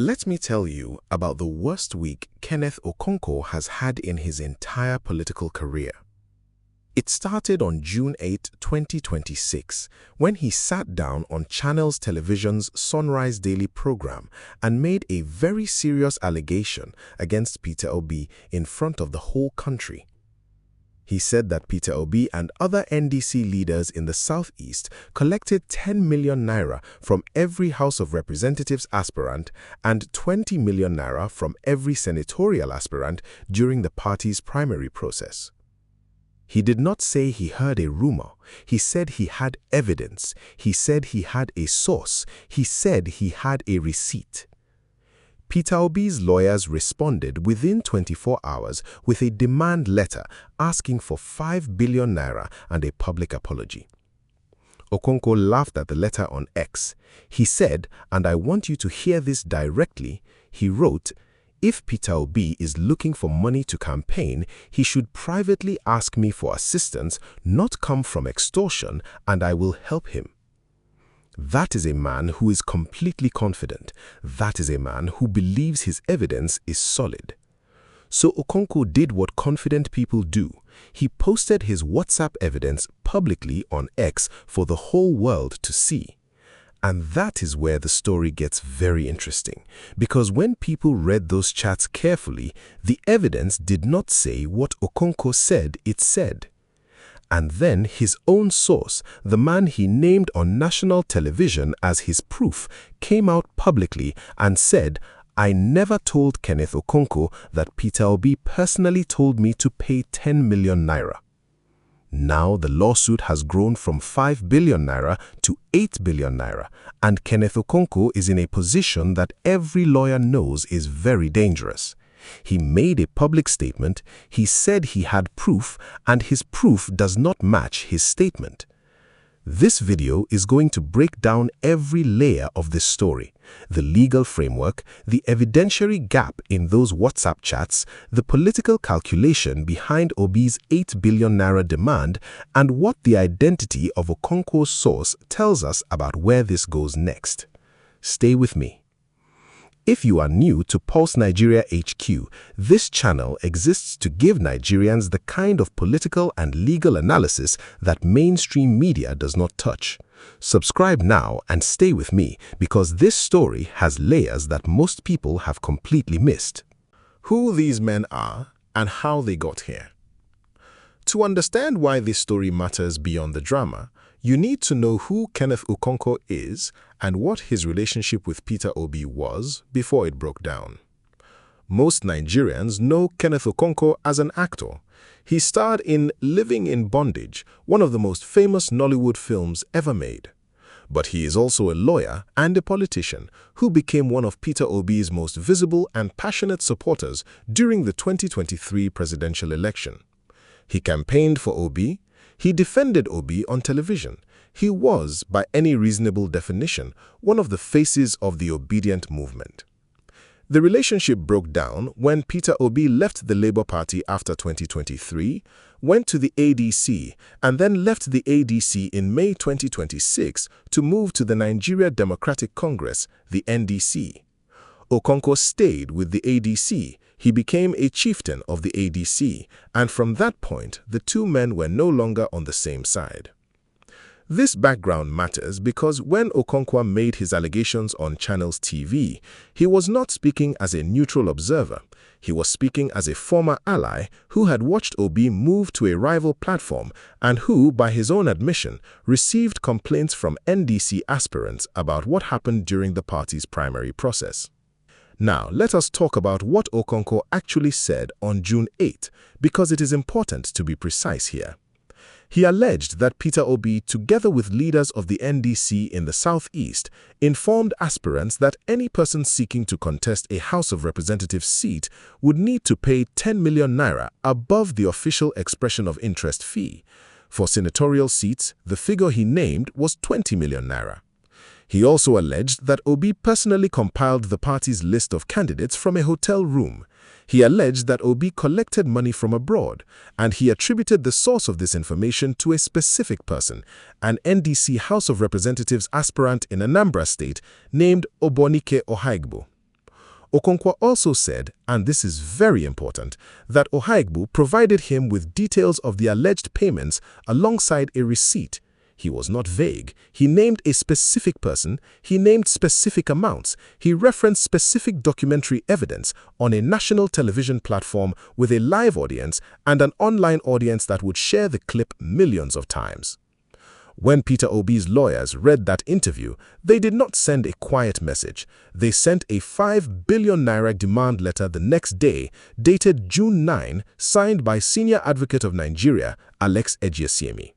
Let me tell you about the worst week Kenneth Okonkwo has had in his entire political career. It started on June 8, 2026, when he sat down on Channels Television's Sunrise Daily program and made a very serious allegation against Peter Obi in front of the whole country. He said that Peter Obi and other NDC leaders in the Southeast collected 10 million naira from every House of Representatives aspirant and 20 million naira from every senatorial aspirant during the party's primary process. He did not say he heard a rumor. He said he had evidence. He said he had a source. He said he had a receipt. Peter Obi's lawyers responded within 24 hours with a demand letter asking for 5 billion naira and a public apology. Okonkwo laughed at the letter on X. He said, and I want you to hear this directly, he wrote, "If Peter Obi is looking for money to campaign, he should privately ask me for assistance, not come from extortion, and I will help him." That is a man who is completely confident. That is a man who believes his evidence is solid. So Okonkwo did what confident people do. He posted his WhatsApp evidence publicly on X for the whole world to see. And that is where the story gets very interesting, because when people read those chats carefully, the evidence did not say what Okonkwo said it said. And then his own source, the man he named on national television as his proof, came out publicly and said, "I never told Kenneth Okonkwo that Peter Obi personally told me to pay 10 million naira. Now the lawsuit has grown from 5 billion naira to 8 billion naira, and Kenneth Okonkwo is in a position that every lawyer knows is very dangerous. He made a public statement, he said he had proof, and his proof does not match his statement. This video is going to break down every layer of this story: the legal framework, the evidentiary gap in those WhatsApp chats, the political calculation behind Obi's 8 billion naira demand, and what the identity of Okonkwo's source tells us about where this goes next. Stay with me. If you are new to Pulse Nigeria HQ, this channel exists to give Nigerians the kind of political and legal analysis that mainstream media does not touch. Subscribe now and stay with me, because this story has layers that most people have completely missed. Who these men are and how they got here. To understand why this story matters beyond the drama, you need to know who Kenneth Okonkwo is and what his relationship with Peter Obi was before it broke down. Most Nigerians know Kenneth Okonkwo as an actor. He starred in Living in Bondage, one of the most famous Nollywood films ever made. But he is also a lawyer and a politician who became one of Peter Obi's most visible and passionate supporters during the 2023 presidential election. He campaigned for Obi. He defended Obi on television. He was, by any reasonable definition, one of the faces of the obedient movement. The relationship broke down when Peter Obi left the Labour Party after 2023, went to the ADC, and then left the ADC in May 2026 to move to the Nigeria Democratic Congress, the NDC. Okonkwo stayed with the ADC. He became a chieftain of the ADC, and from that point, the two men were no longer on the same side. This background matters because when Okonkwo made his allegations on Channels TV, he was not speaking as a neutral observer. He was speaking as a former ally who had watched Obi move to a rival platform and who, by his own admission, received complaints from NDC aspirants about what happened during the party's primary process. Now, let us talk about what Okonkwo actually said on June 8, because it is important to be precise here. He alleged that Peter Obi, together with leaders of the NDC in the Southeast, informed aspirants that any person seeking to contest a House of Representatives seat would need to pay 10 million naira above the official expression of interest fee. For senatorial seats, the figure he named was 20 million naira. He also alleged that Obi personally compiled the party's list of candidates from a hotel room. He alleged that Obi collected money from abroad, and he attributed the source of this information to a specific person, an NDC House of Representatives aspirant in Anambra State named Obunike Ohaegbu. Okonkwo also said, and this is very important, that Ohaegbu provided him with details of the alleged payments alongside a receipt. He was not vague. He named a specific person, he named specific amounts, he referenced specific documentary evidence on a national television platform with a live audience and an online audience that would share the clip millions of times. When Peter Obi's lawyers read that interview, they did not send a quiet message. They sent a 5 billion naira demand letter the next day, dated June 9, signed by Senior Advocate of Nigeria, Alex Ejiesiemi.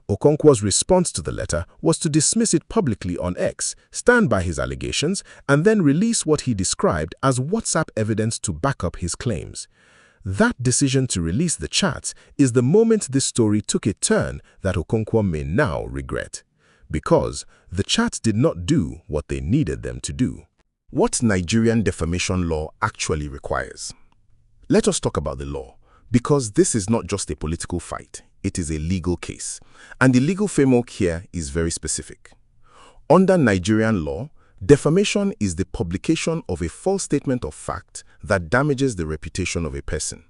Okonkwo's response to the letter was to dismiss it publicly on X, stand by his allegations, and then release what he described as WhatsApp evidence to back up his claims. That decision to release the chats is the moment this story took a turn that Okonkwo may now regret. Because the chats did not do what they needed them to do. What Nigerian defamation law actually requires? Let us talk about the law, because this is not just a political fight, it is a legal case. And the legal framework here is very specific. Under Nigerian law, defamation is the publication of a false statement of fact that damages the reputation of a person.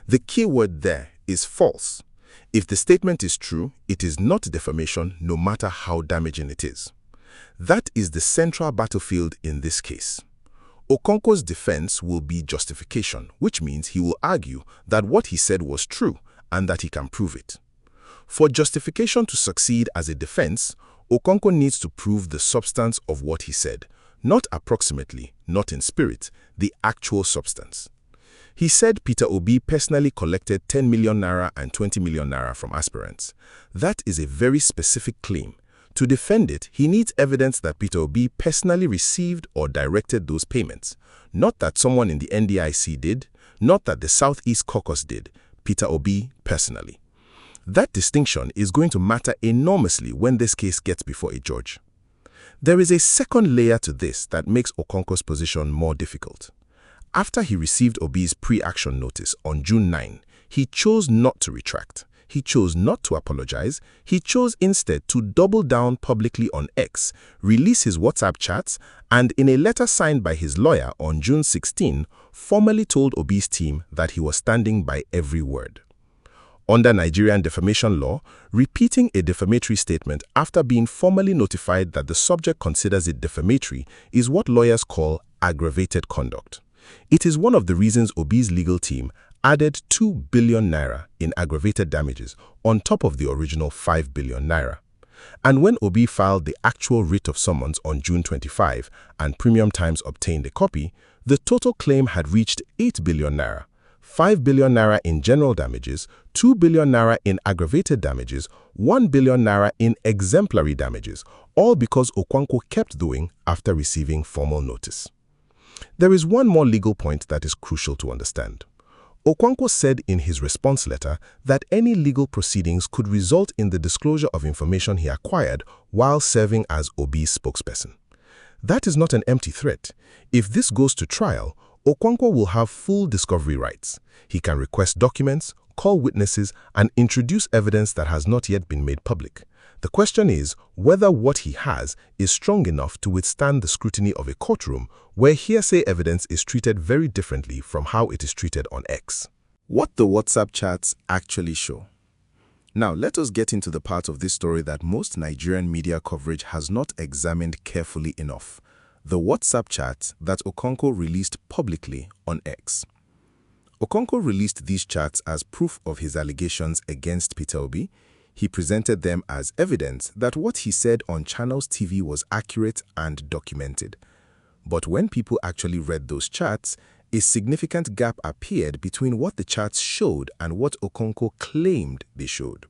The key word there is false. If the statement is true, it is not defamation no matter how damaging it is. That is the central battlefield in this case. Okonkwo's defense will be justification, which means he will argue that what he said was true and that he can prove it. For justification to succeed as a defense, Okonkwo needs to prove the substance of what he said, not approximately, not in spirit, the actual substance. He said Peter Obi personally collected 10 million naira and 20 million naira from aspirants. That is a very specific claim. To defend it, he needs evidence that Peter Obi personally received or directed those payments. Not that someone in the NDIC did, not that the Southeast Caucus did, Peter Obi personally. That distinction is going to matter enormously when this case gets before a judge. There is a second layer to this that makes Okonkwo's position more difficult. After he received Obi's pre-action notice on June 9, he chose not to retract. He chose not to apologize. He chose instead to double down publicly on X, release his WhatsApp chats, and in a letter signed by his lawyer on June 16, formally told Obi's team that he was standing by every word. Under Nigerian defamation law, repeating a defamatory statement after being formally notified that the subject considers it defamatory is what lawyers call aggravated conduct. It is one of the reasons Obi's legal team added 2 billion naira in aggravated damages on top of the original 5 billion naira. And when Obi filed the actual writ of summons on June 25 and Premium Times obtained a copy, the total claim had reached 8 billion naira. 5 billion naira in general damages, 2 billion naira in aggravated damages, 1 billion naira in exemplary damages, all because Okonkwo kept doing after receiving formal notice. There is one more legal point that is crucial to understand. Okonkwo said in his response letter that any legal proceedings could result in the disclosure of information he acquired while serving as Obi's spokesperson. That is not an empty threat. If this goes to trial, Okonkwo will have full discovery rights. He can request documents, call witnesses, and introduce evidence that has not yet been made public. The question is whether what he has is strong enough to withstand the scrutiny of a courtroom where hearsay evidence is treated very differently from how it is treated on X. What the WhatsApp chats actually show. Now, let us get into the part of this story that most Nigerian media coverage has not examined carefully enough. The WhatsApp chats that Okonkwo released publicly on X. Okonkwo released these chats as proof of his allegations against Peter Obi. He presented them as evidence that what he said on Channels TV was accurate and documented. But when people actually read those chats, a significant gap appeared between what the chats showed and what Okonkwo claimed they showed.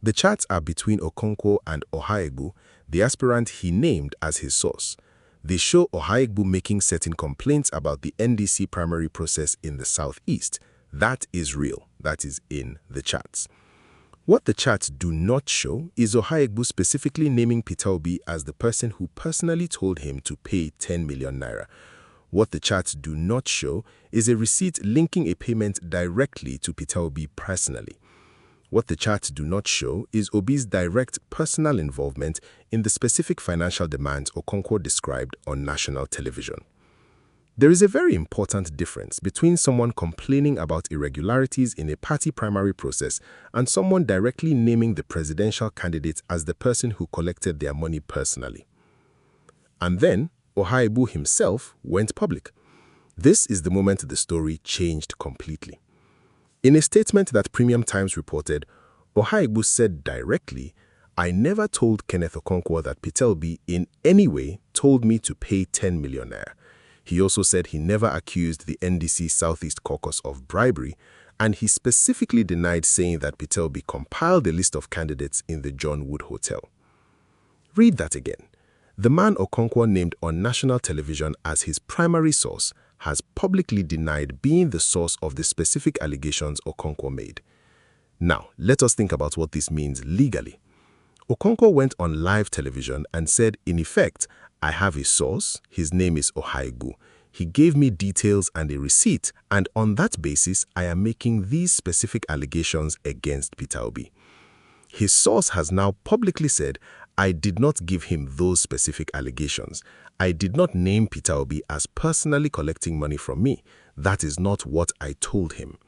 The chats are between Okonkwo and Ohaegbu, the aspirant he named as his source. They show Ohaegbu making certain complaints about the NDC primary process in the Southeast. That is real. That is in the chats. What the chats do not show is Ohaegbu specifically naming Peter Obi as the person who personally told him to pay 10 million naira. What the chats do not show is a receipt linking a payment directly to Peter Obi personally. What the chats do not show is Obi's direct personal involvement in the specific financial demands Okonkwo described on national television. There is a very important difference between someone complaining about irregularities in a party primary process and someone directly naming the presidential candidate as the person who collected their money personally. And then, Ohaegbu himself went public. This is the moment the story changed completely. In a statement that Premium Times reported, Ohaegbu said directly, "I never told Kenneth Okonkwo that Peter Obi in any way told me to pay 10 million naira. He also said he never accused the NDC Southeast Caucus of bribery, and he specifically denied saying that Peter Obi compiled a list of candidates in the John Wood Hotel." Read that again. The man Okonkwo named on national television as his primary source has publicly denied being the source of the specific allegations Okonkwo made. Now, let us think about what this means legally. Okonkwo went on live television and said, in effect, "I have a source, his name is Ohaegbu. He gave me details and a receipt, and on that basis, I am making these specific allegations against Peter Obi." His source has now publicly said, "I did not give him those specific allegations. I did not name Peter Obi as personally collecting money from me. That is not what I told him."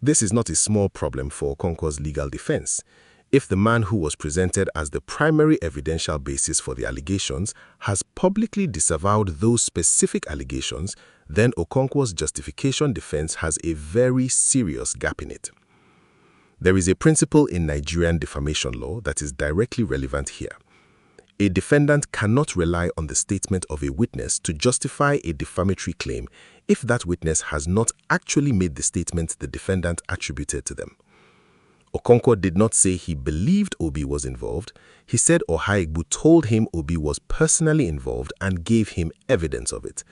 This is not a small problem for Okonkwo's legal defense. If the man who was presented as the primary evidential basis for the allegations has publicly disavowed those specific allegations, then Okonkwo's justification defense has a very serious gap in it. There is a principle in Nigerian defamation law that is directly relevant here. A defendant cannot rely on the statement of a witness to justify a defamatory claim if that witness has not actually made the statement the defendant attributed to them. Okonkwo did not say he believed Obi was involved. He said Ohaegbu told him Obi was personally involved and gave him evidence of it.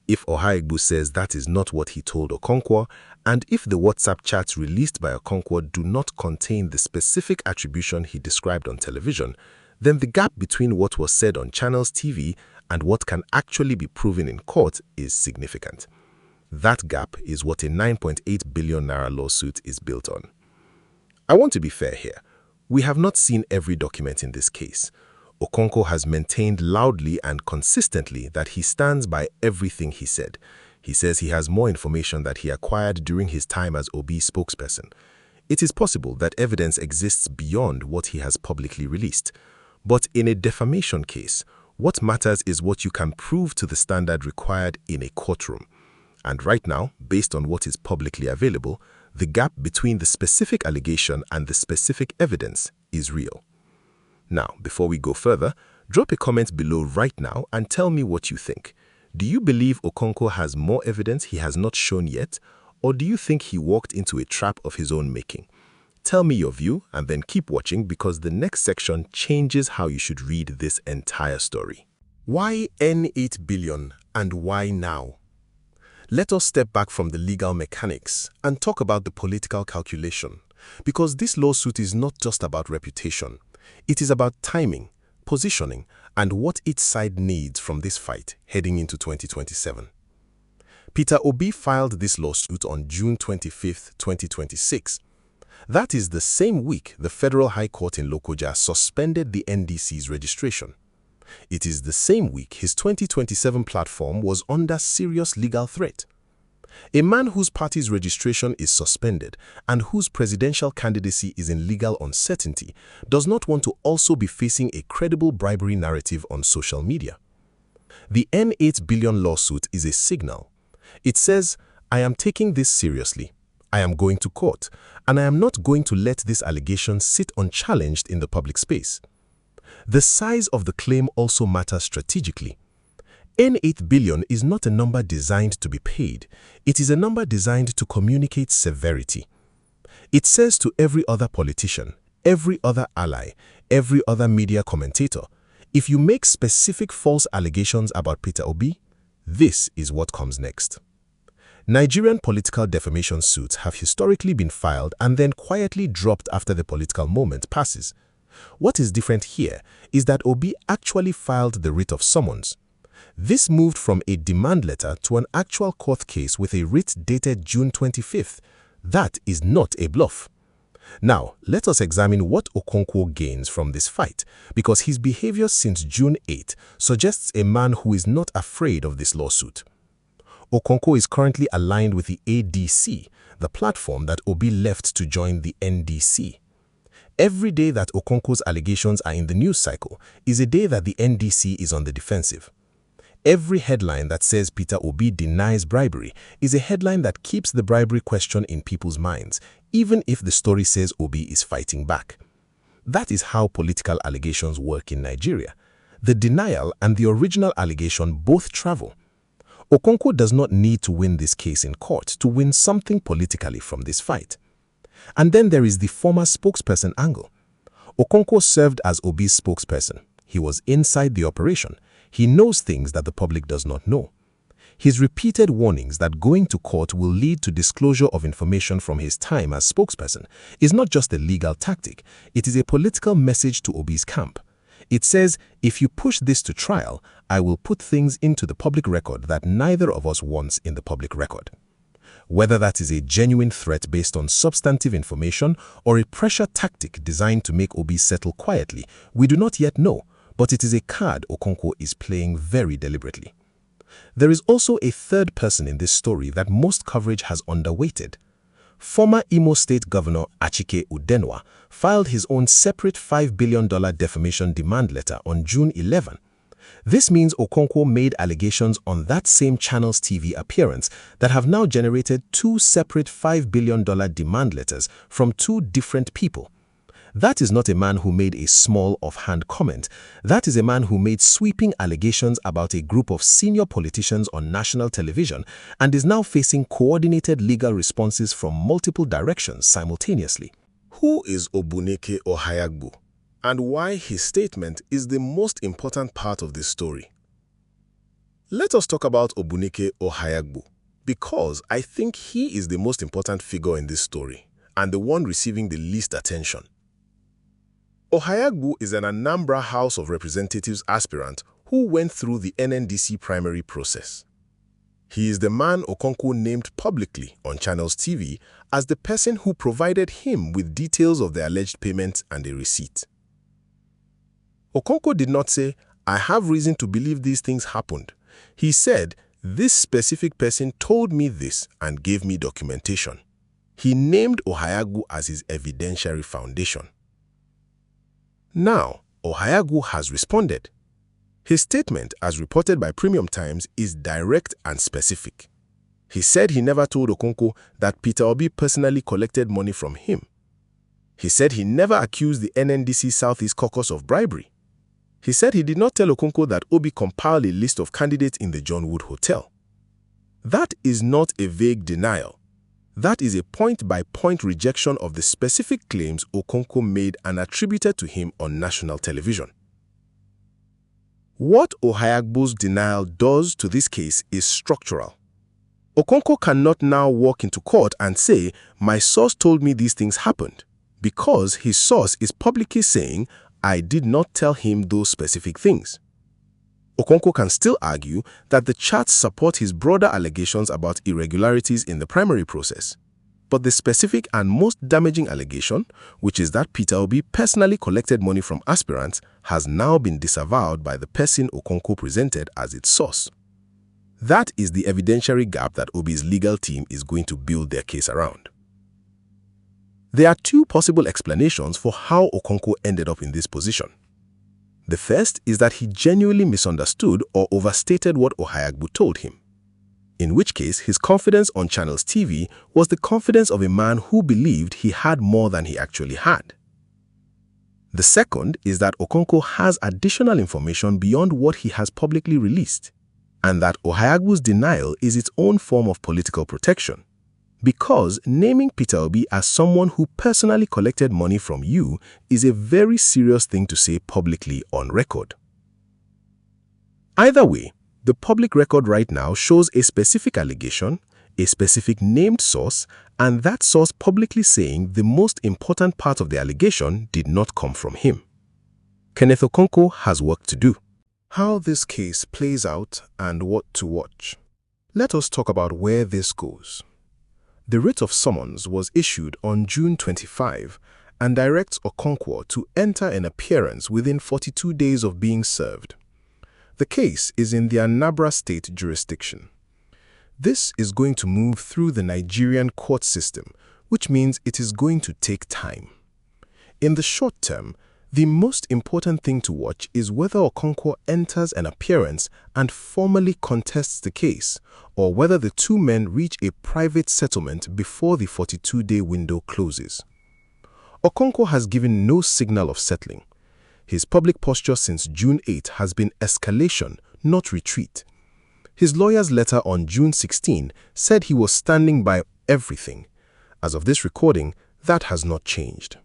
If Ohaegbu says that is not what he told Okonkwo, and if the WhatsApp chats released by Okonkwo do not contain the specific attribution he described on television, then the gap between what was said on Channels TV and what can actually be proven in court is significant. That gap is what a 9.8 billion naira lawsuit is built on. I want to be fair here. We have not seen every document in this case. Okonkwo has maintained loudly and consistently that he stands by everything he said. He says he has more information that he acquired during his time as Obi's spokesperson. It is possible that evidence exists beyond what he has publicly released. But in a defamation case, what matters is what you can prove to the standard required in a courtroom. And right now, based on what is publicly available, the gap between the specific allegation and the specific evidence is real. Now, before we go further, drop a comment below right now and tell me what you think. Do you believe Okonkwo has more evidence he has not shown yet, or do you think he walked into a trap of his own making? Tell me your view and then keep watching because the next section changes how you should read this entire story. Why N8 billion and why now? Let us step back from the legal mechanics and talk about the political calculation, because this lawsuit is not just about reputation. It is about timing, positioning, and what each side needs from this fight heading into 2027. Peter Obi filed this lawsuit on June 25, 2026. That is the same week the Federal High Court in Lokoja suspended the NDC's registration. It is the same week his 2027 platform was under serious legal threat. A man whose party's registration is suspended and whose presidential candidacy is in legal uncertainty does not want to also be facing a credible bribery narrative on social media. The N8 billion lawsuit is a signal. It says, "I am taking this seriously. I am going to court, and I am not going to let this allegation sit unchallenged in the public space." The size of the claim also matters strategically. N8 billion is not a number designed to be paid. It is a number designed to communicate severity. It says to every other politician, every other ally, every other media commentator, if you make specific false allegations about Peter Obi, this is what comes next. Nigerian political defamation suits have historically been filed and then quietly dropped after the political moment passes. What is different here is that Obi actually filed the writ of summons. This moved from a demand letter to an actual court case with a writ dated June 25th. That is not a bluff. Now, let us examine what Okonkwo gains from this fight, because his behavior since June 8 suggests a man who is not afraid of this lawsuit. Okonkwo is currently aligned with the ADC, the platform that Obi left to join the NDC. Every day that Okonkwo's allegations are in the news cycle is a day that the NDC is on the defensive. Every headline that says Peter Obi denies bribery is a headline that keeps the bribery question in people's minds, even if the story says Obi is fighting back. That is how political allegations work in Nigeria. The denial and the original allegation both travel. Okonkwo does not need to win this case in court to win something politically from this fight. And then there is the former spokesperson angle. Okonkwo served as Obi's spokesperson. He was inside the operation. He knows things that the public does not know. His repeated warnings that going to court will lead to disclosure of information from his time as spokesperson is not just a legal tactic, it is a political message to Obi's camp. It says, if you push this to trial, I will put things into the public record that neither of us wants in the public record. Whether that is a genuine threat based on substantive information or a pressure tactic designed to make Obi settle quietly, we do not yet know, but it is a card Okonkwo is playing very deliberately. There is also a third person in this story that most coverage has underweighted. Former Imo State Governor Achike Udenwa filed his own separate $5 billion defamation demand letter on June 11. This means Okonkwo made allegations on that same channel's TV appearance that have now generated two separate $5 billion demand letters from two different people. That is not a man who made a small offhand comment. That is a man who made sweeping allegations about a group of senior politicians on national television and is now facing coordinated legal responses from multiple directions simultaneously. Who is Obunike Ohaegbu, and why his statement is the most important part of this story? Let us talk about Obunike Ohaegbu, because I think he is the most important figure in this story and the one receiving the least attention. Ohaegbu is an Anambra House of Representatives aspirant who went through the NNDC primary process. He is the man Okonkwo named publicly on Channels TV as the person who provided him with details of the alleged payment and a receipt. Okonkwo did not say, I have reason to believe these things happened. He said, this specific person told me this and gave me documentation. He named Ohaegbu as his evidentiary foundation. Now, Ohaegbu has responded. His statement, as reported by Premium Times, is direct and specific. He said he never told Okonkwo that Peter Obi personally collected money from him. He said he never accused the NNDC Southeast Caucus of bribery. He said he did not tell Okonkwo that Obi compiled a list of candidates in the John Wood Hotel. That is not a vague denial. That is a point-by-point rejection of the specific claims Okonkwo made and attributed to him on national television. What Ohaegbu's denial does to this case is structural. Okonkwo cannot now walk into court and say, my source told me these things happened, because his source is publicly saying, I did not tell him those specific things. Okonkwo can still argue that the charts support his broader allegations about irregularities in the primary process. But the specific and most damaging allegation, which is that Peter Obi personally collected money from aspirants, has now been disavowed by the person Okonkwo presented as its source. That is the evidentiary gap that Obi's legal team is going to build their case around. There are two possible explanations for how Okonkwo ended up in this position. The first is that he genuinely misunderstood or overstated what Ohaegbu told him, in which case his confidence on Channels TV was the confidence of a man who believed he had more than he actually had. The second is that Okonkwo has additional information beyond what he has publicly released, and that Ohaegbu's denial is its own form of political protection. Because naming Peter Obi as someone who personally collected money from you is a very serious thing to say publicly on record. Either way, the public record right now shows a specific allegation, a specific named source, and that source publicly saying the most important part of the allegation did not come from him. Kenneth Okonkwo has work to do. How this case plays out and what to watch. Let us talk about where this goes. The writ of summons was issued on June 25 and directs Okonkwo to enter an appearance within 42 days of being served. The case is in the Anambra State jurisdiction. This is going to move through the Nigerian court system, which means it is going to take time. In the short term, the most important thing to watch is whether Okonkwo enters an appearance and formally contests the case, or whether the two men reach a private settlement before the 42-day window closes. Okonkwo has given no signal of settling. His public posture since June 8 has been escalation, not retreat. His lawyer's letter on June 16 said he was standing by everything. As of this recording, that has not changed.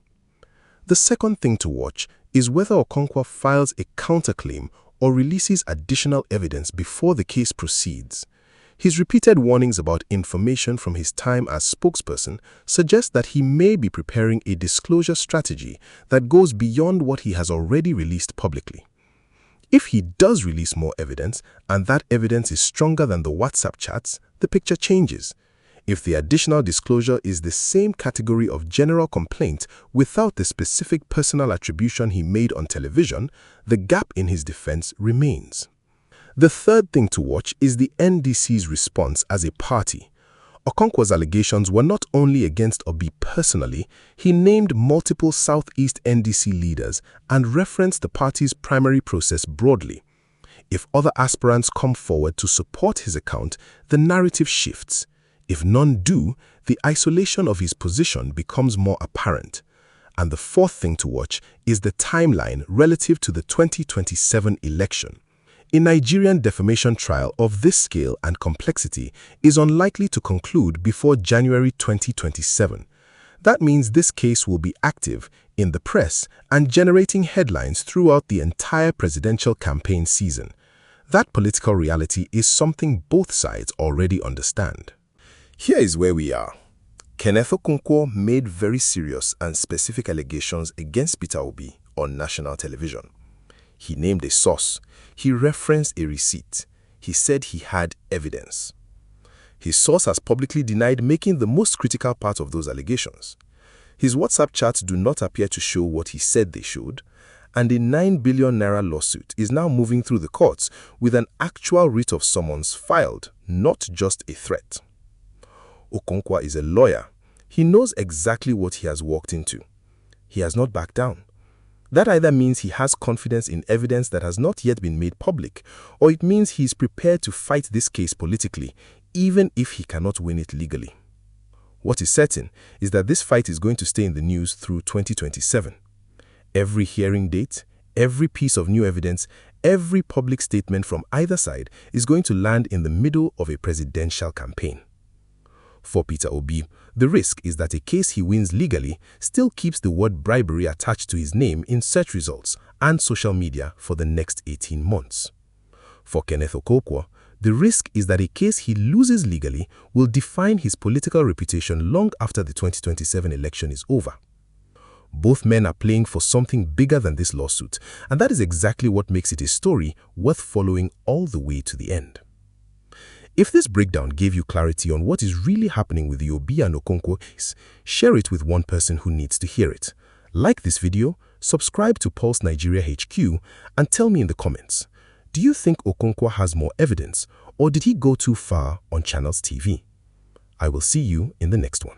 The second thing to watch is whether Okonkwo files a counterclaim or releases additional evidence before the case proceeds. His repeated warnings about information from his time as spokesperson suggest that he may be preparing a disclosure strategy that goes beyond what he has already released publicly. If he does release more evidence, and that evidence is stronger than the WhatsApp chats, the picture changes. If the additional disclosure is the same category of general complaint without the specific personal attribution he made on television, the gap in his defense remains. The third thing to watch is the NDC's response as a party. Okonkwo's allegations were not only against Obi personally, he named multiple Southeast NDC leaders and referenced the party's primary process broadly. If other aspirants come forward to support his account, the narrative shifts. If none do, the isolation of his position becomes more apparent. And the fourth thing to watch is the timeline relative to the 2027 election. A Nigerian defamation trial of this scale and complexity is unlikely to conclude before January 2027. That means this case will be active in the press and generating headlines throughout the entire presidential campaign season. That political reality is something both sides already understand. Here is where we are. Kenneth Okonkwo made very serious and specific allegations against Peter Obi on national television. He named a source. He referenced a receipt. He said he had evidence. His source has publicly denied making the most critical part of those allegations. His WhatsApp chats do not appear to show what he said they should, and a 9 billion naira lawsuit is now moving through the courts with an actual writ of summons filed, not just a threat. Okonkwo is a lawyer. He knows exactly what he has walked into. He has not backed down. That either means he has confidence in evidence that has not yet been made public, or it means he is prepared to fight this case politically, even if he cannot win it legally. What is certain is that this fight is going to stay in the news through 2027. Every hearing date, every piece of new evidence, every public statement from either side is going to land in the middle of a presidential campaign. For Peter Obi, the risk is that a case he wins legally still keeps the word bribery attached to his name in search results and social media for the next 18 months. For Kenneth Okonkwo, the risk is that a case he loses legally will define his political reputation long after the 2027 election is over. Both men are playing for something bigger than this lawsuit, and that is exactly what makes it a story worth following all the way to the end. If this breakdown gave you clarity on what is really happening with the Obi and Okonkwo case, share it with one person who needs to hear it. Like this video, subscribe to Pulse Nigeria HQ, and tell me in the comments, do you think Okonkwo has more evidence, or did he go too far on Channels TV? I will see you in the next one.